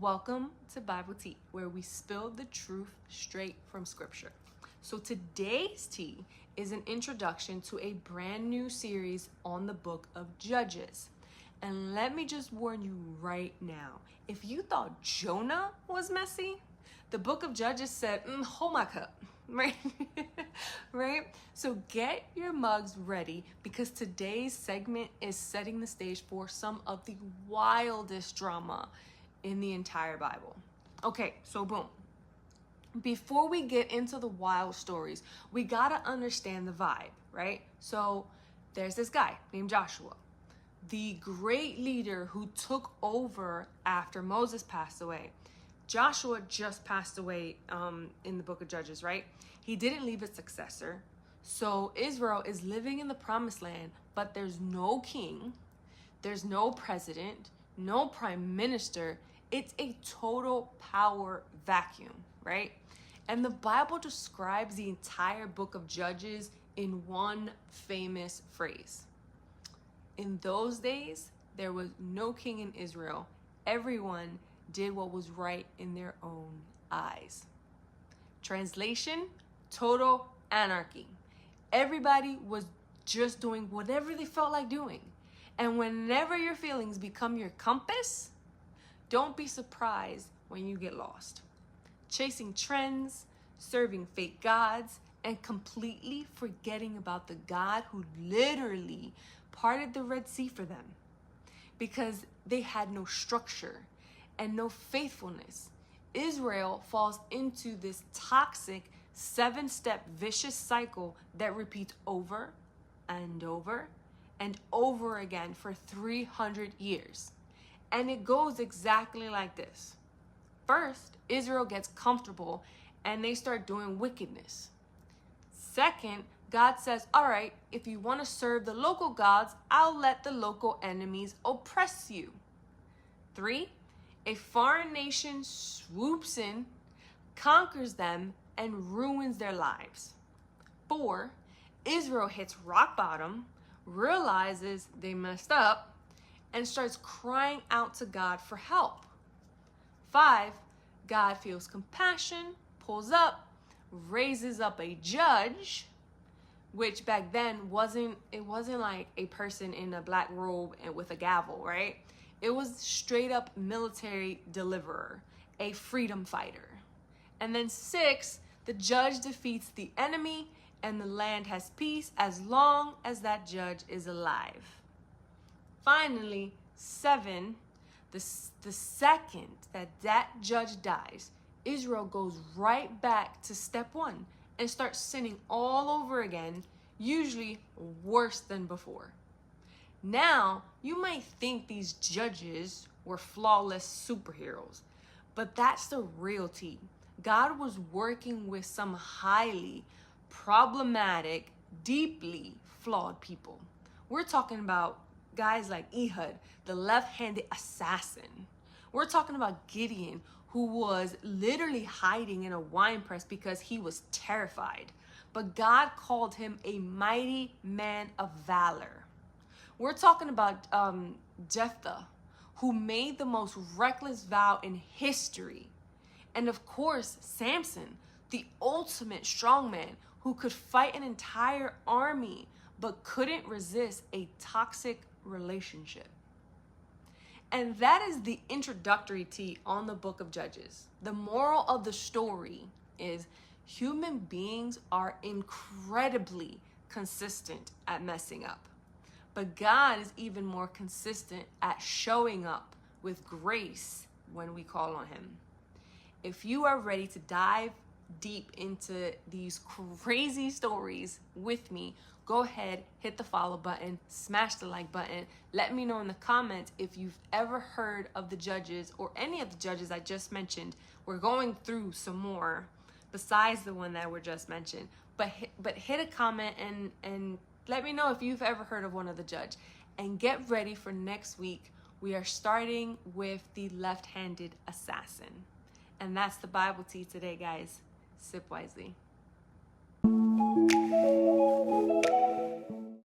Welcome to Bible Tea, where we spill the truth straight from Scripture. So today's tea is an introduction to a brand new series on the book of Judges. And let me just warn you right now, if you thought Jonah was messy, the book of Judges said, hold my cup, right? Right? So get your mugs ready because today's segment is setting the stage for some of the wildest drama in the entire Bible. Okay, so boom. Before we get into the wild stories, we gotta understand the vibe, right? So there's this guy named Joshua, the great leader who took over after Moses passed away. Joshua just passed away in the book of Judges, right? He didn't leave a successor. So Israel is living in the promised land, but there's no king, there's no president, no prime minister. It's a total power vacuum, right? And the Bible describes the entire book of Judges in one famous phrase. In those days, there was no king in Israel. Everyone did what was right in their own eyes. Translation, total anarchy. Everybody was just doing whatever they felt like doing. And whenever your feelings become your compass, don't be surprised when you get lost. Chasing trends, serving fake gods, and completely forgetting about the God who literally parted the Red Sea for them because they had no structure and no faithfulness. Israel falls into this toxic 7-step vicious cycle that repeats over and over and over again for 300 years. And it goes exactly like this. First, Israel gets comfortable and they start doing wickedness. Second, God says, all right, if you want to serve the local gods, I'll let the local enemies oppress you. 3, a foreign nation swoops in, conquers them, and ruins their lives. 4, Israel hits rock bottom, realizes they messed up, and starts crying out to God for help. 5, God feels compassion, pulls up, raises up a judge, which back then wasn't like a person in a black robe and with a gavel, right? It was straight up military deliverer, a freedom fighter. And then 6, the judge defeats the enemy and the land has peace as long as that judge is alive. Finally, 7, the second that judge dies, Israel goes right back to step 1 and starts sinning all over again, usually worse than before. Now, you might think these judges were flawless superheroes, but that's the real tea. God was working with some highly problematic, deeply flawed people. We're talking about guys like Ehud, the left-handed assassin. We're talking about Gideon, who was literally hiding in a wine press because he was terrified. But God called him a mighty man of valor. We're talking about Jephthah, who made the most reckless vow in history. And of course, Samson, the ultimate strongman who could fight an entire army but couldn't resist a toxic relationship. And that is the introductory tea on the book of Judges. The moral of the story is human beings are incredibly consistent at messing up. But God is even more consistent at showing up with grace when we call on him. If you are ready to dive deep into these crazy stories with me, go ahead, hit the follow button, smash the like button. Let me know in the comments if you've ever heard of the judges or any of the judges I just mentioned. We're going through some more besides the one that were just mentioned. But hit a comment and let me know if you've ever heard of one of the judge. And get ready for next week. We are starting with the left-handed assassin. And that's the Bible tea today, guys. Sip wisely.